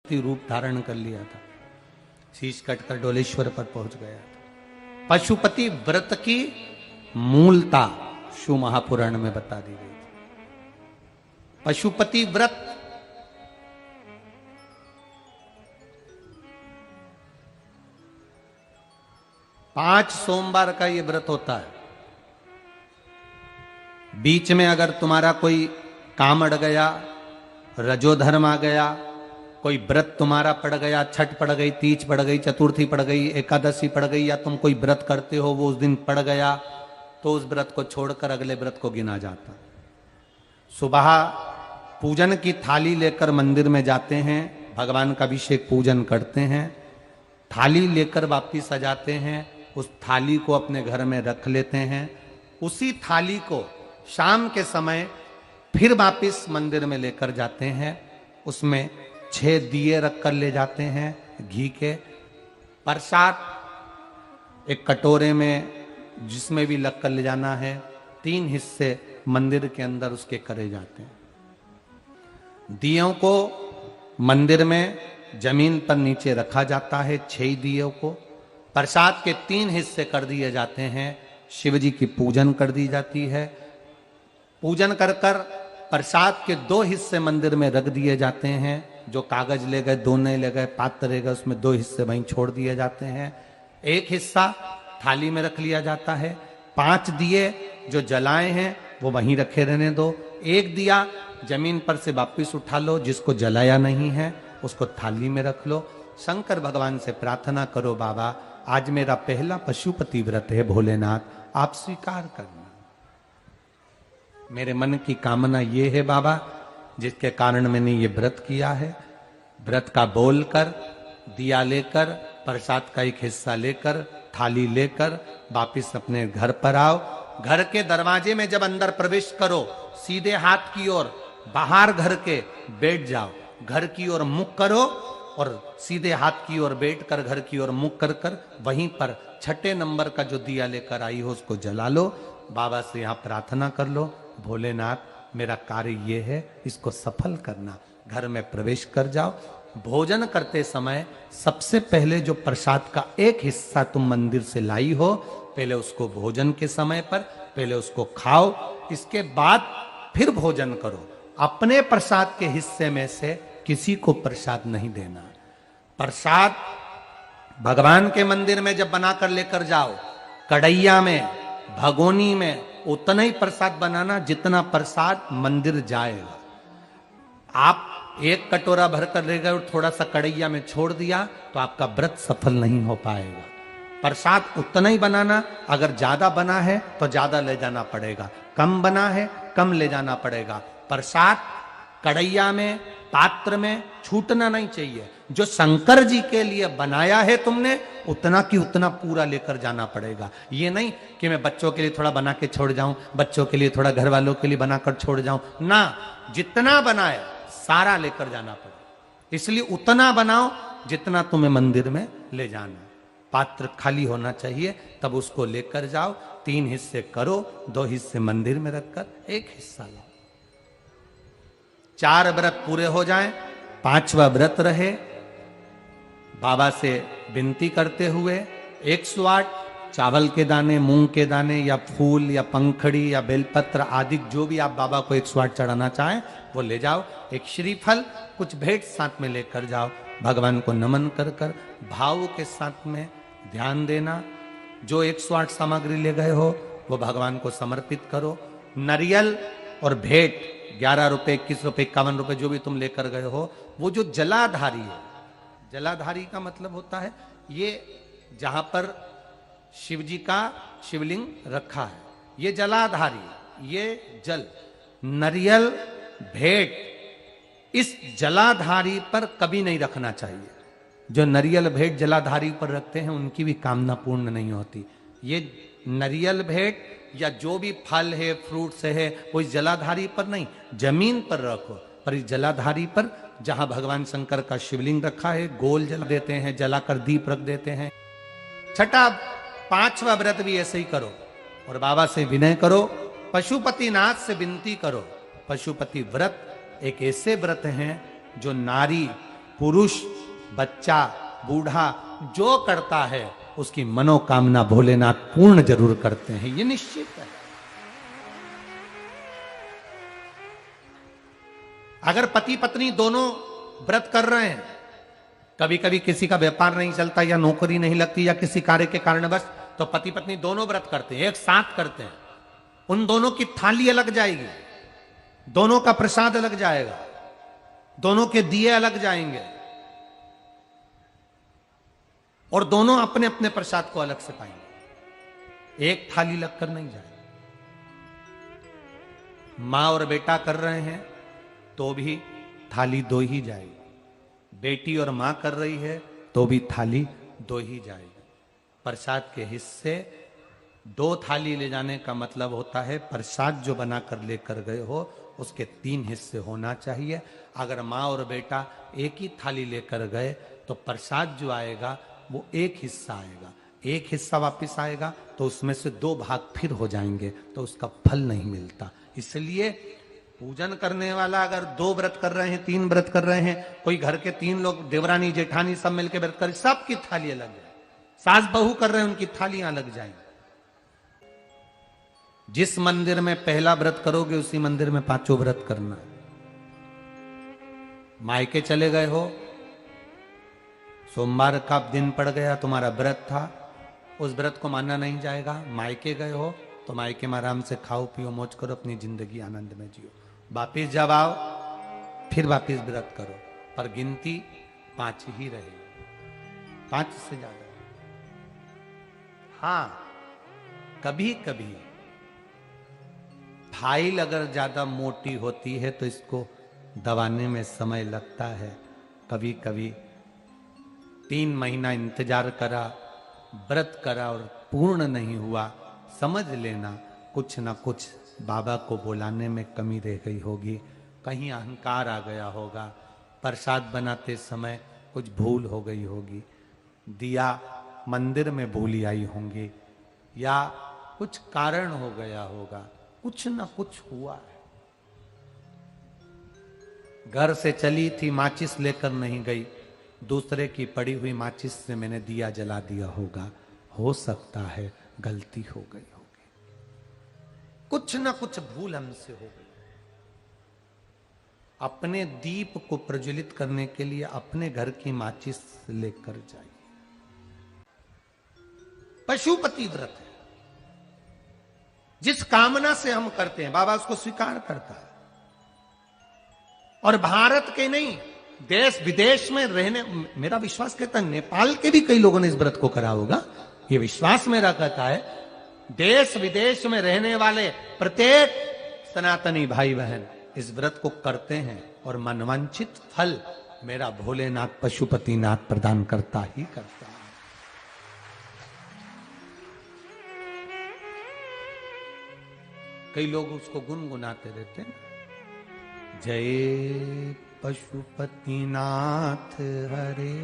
पशुपति रूप धारण कर लिया था, शीश कटकर डोलेश्वर पर पहुंच गया था। पशुपति व्रत की मूलता शिव महापुराण में बता दी गई थी। पशुपति व्रत पांच सोमवार का ये व्रत होता है। बीच में अगर तुम्हारा कोई काम अड़ गया, रजोधर्म आ गया, कोई व्रत तुम्हारा पड़ गया, छठ पड़ गई, तीज पड़ गई, चतुर्थी पड़ गई, एकादशी पड़ गई, या तुम कोई व्रत करते हो वो उस दिन पड़ गया, तो उस व्रत को छोड़कर अगले व्रत को गिना जाता। सुबह पूजन की थाली लेकर मंदिर में जाते हैं, भगवान का अभिषेक पूजन करते हैं, थाली लेकर वापिस आ जाते हैं, उस थाली को अपने घर में रख लेते हैं। उसी थाली को शाम के समय फिर वापिस मंदिर में लेकर जाते हैं, उसमें 6 दिए रख कर ले जाते हैं घी के। प्रसाद एक कटोरे में जिसमें भी लग कर ले जाना है, 3 हिस्से मंदिर के अंदर उसके करे जाते हैं। दियों को मंदिर में जमीन पर नीचे रखा जाता है, 6 दियों को प्रसाद के 3 हिस्से कर दिए जाते हैं। शिव जी की पूजन कर दी जाती है। पूजन कर कर प्रसाद के 2 हिस्से मंदिर में रख दिए जाते हैं। जो कागज ले गए, दोने ले गए, पात्र ले गए, उसमें 2 हिस्से वहीं छोड़ दिए जाते हैं। 1 हिस्सा थाली में रख लिया जाता है। 5 दिए जो जलाए हैं वो वहीं रखे रहने दो। 1 दिया जमीन पर से वापिस उठा लो, जिसको जलाया नहीं है उसको थाली में रख लो। शंकर भगवान से प्रार्थना करो, बाबा आज मेरा पहला पशुपति व्रत है, भोलेनाथ आप स्वीकार करना। मेरे मन की कामना ये है बाबा, जिसके कारण मैंने ये व्रत किया है। व्रत का बोलकर, दिया लेकर, प्रसाद का 1 हिस्सा लेकर, थाली लेकर वापिस अपने घर पर आओ। घर के दरवाजे में जब अंदर प्रवेश करो, सीधे हाथ की ओर बाहर घर के बैठ जाओ। घर की ओर मुख करो और सीधे हाथ की ओर बैठकर घर की ओर मुख कर कर वहीं पर 6ठे नंबर का जो दिया लेकर आई हो उसको जला लो। बाबा से यहाँ प्रार्थना कर लो, भोलेनाथ मेरा कार्य ये है, इसको सफल करना। घर में प्रवेश कर जाओ। भोजन करते समय सबसे पहले जो प्रसाद का 1 हिस्सा तुम मंदिर से लाई हो, पहले उसको भोजन के समय पर पहले उसको खाओ। इसके बाद फिर भोजन करो। अपने प्रसाद के हिस्से में से किसी को प्रसाद नहीं देना। प्रसाद भगवान के मंदिर में जब बनाकर लेकर जाओ, कढ़ैया में, भगोनी में उतना ही प्रसाद बनाना जितना प्रसाद मंदिर जाएगा। आप 1 कटोरा भरकर ले गए और थोड़ा सा कढ़ैया में छोड़ दिया तो आपका व्रत सफल नहीं हो पाएगा। प्रसाद उतना ही बनाना, अगर ज्यादा बना है तो ज्यादा ले जाना पड़ेगा, कम बना है कम ले जाना पड़ेगा। प्रसाद कढ़ैया में, पात्र में छूटना नहीं चाहिए। जो शंकर जी के लिए बनाया है तुमने, उतना की उतना पूरा लेकर जाना पड़ेगा। ये नहीं कि मैं बच्चों के लिए थोड़ा बना के छोड़ जाऊं, बच्चों के लिए थोड़ा घर वालों के लिए बनाकर छोड़ जाऊं ना, जितना बनाए सारा लेकर जाना पड़ेगा। इसलिए उतना बनाओ जितना तुम्हें मंदिर में ले जाना। पात्र खाली होना चाहिए, तब उसको लेकर जाओ। 3 हिस्से करो, 2 हिस्से मंदिर में रखकर 1 हिस्सा लो। 4 व्रत पूरे हो जाएं, 5वां व्रत रहे। बाबा से विनती करते हुए 108 चावल के दाने, मूंग के दाने या फूल या पंखड़ी या बेलपत्र आदि जो भी आप बाबा को 108 चढ़ाना चाहें वो ले जाओ। 1 श्रीफल, कुछ भेंट साथ में लेकर जाओ। भगवान को नमन कर कर भाव के साथ में ध्यान देना। जो 108 सामग्री ले गए हो वो भगवान को समर्पित करो। नारियल और भेंट 11 रुपए, 21 रुपए, 51 रुपए जो भी तुम लेकर गए हो, वो जो जलाधारी है, जलाधारी का मतलब होता है ये जहां पर शिव जी का शिवलिंग रखा है, ये जलाधारी, ये जल, नारियल, भेंट इस जलाधारी पर कभी नहीं रखना चाहिए। जो नारियल भेंट जलाधारी पर रखते हैं उनकी भी कामना पूर्ण नहीं होती। ये नारियल भेंट या जो भी फल है, फ्रूट्स है, वो इस जलाधारी पर नहीं, जमीन पर रखो। पर इस जलाधारी पर जहां भगवान शंकर का शिवलिंग रखा है, गोल जला देते हैं, जलाकर दीप रख देते हैं। 5वां व्रत भी ऐसे ही करो और बाबा से विनय करो, पशुपति नाथ से विनती करो। पशुपति व्रत एक ऐसे व्रत हैं जो नारी पुरुष, बच्चा, बूढ़ा जो करता है उसकी मनोकामना भोलेनाथ पूर्ण जरूर करते हैं, ये निश्चित है। अगर पति पत्नी दोनों व्रत कर रहे हैं, कभी कभी किसी का व्यापार नहीं चलता या नौकरी नहीं लगती या किसी कार्य के कारणवश, तो पति पत्नी दोनों व्रत करते हैं, एक साथ करते हैं, उन दोनों की थाली अलग जाएगी, दोनों का प्रसाद अलग जाएगा, दोनों के दिए अलग जाएंगे और दोनों अपने अपने प्रसाद को अलग से पाएंगे, एक थाली लगकर नहीं जाएगी। मां और बेटा कर रहे हैं तो भी थाली दो ही जाएगी, बेटी और मां कर रही है तो भी थाली दो ही जाएगी। प्रसाद के हिस्से दो थाली ले जाने का मतलब होता है प्रसाद जो बनाकर लेकर गए हो उसके 3 हिस्से होना चाहिए। अगर माँ और बेटा एक ही थाली लेकर गए तो प्रसाद जो आएगा वो एक हिस्सा आएगा, एक हिस्सा वापस आएगा तो उसमें से 2 भाग फिर हो जाएंगे, तो उसका फल नहीं मिलता। इसलिए पूजन करने वाला अगर 2 व्रत कर रहे हैं, 3 व्रत कर रहे हैं, कोई घर के 3 लोग देवरानी जेठानी सब मिलकर व्रत कर, सबकी थाली अलग है। सास बहू कर रहे हैं उनकी थालियां अलग जाएंगी। जिस मंदिर में पहला व्रत करोगे उसी मंदिर में 5 व्रत करना है। मायके चले गए हो, सोमवार का दिन पड़ गया, तुम्हारा व्रत था, उस व्रत को मानना नहीं जाएगा। मायके गए हो तो मायके में आराम से खाओ पियो मौज करो, अपनी जिंदगी आनंद में जियो। वापिस जब आओ फिर वापिस व्रत करो, पर गिनती 5 ही रहेगी, 5 से ज्यादा। हाँ, कभी कभी फाइल अगर ज्यादा मोटी होती है तो इसको दबाने में समय लगता है। कभी कभी 3 महीना इंतजार करा, व्रत करा और पूर्ण नहीं हुआ, समझ लेना कुछ ना कुछ बाबा को बुलाने में कमी रह गई होगी, कहीं अहंकार आ गया होगा, प्रसाद बनाते समय कुछ भूल हो गई होगी, दिया मंदिर में भूली आई होंगी, या कुछ कारण हो गया होगा, कुछ ना कुछ हुआ है। घर से चली थी, माचिस लेकर नहीं गई, दूसरे की पड़ी हुई माचिस से मैंने दिया जला दिया होगा, हो सकता है गलती हो गई होगी, कुछ ना कुछ भूल हमसे हो गई। अपने दीप को प्रज्वलित करने के लिए अपने घर की माचिस लेकर जाइए। पशुपति व्रत है, जिस कामना से हम करते हैं बाबा उसको स्वीकार करता है। और भारत के नहीं, देश विदेश में रहने, मेरा विश्वास कहता है नेपाल के भी कई लोगों ने इस व्रत को करा होगा, ये विश्वास मेरा कहता है। देश विदेश में रहने वाले प्रत्येक सनातनी भाई बहन इस व्रत को करते हैं और मनवांछित फल मेरा भोलेनाथ पशुपतिनाथ प्रदान करता ही करता है। कई लोग उसको गुनगुनाते रहते हैं, जय पशुपतिनाथ हरे।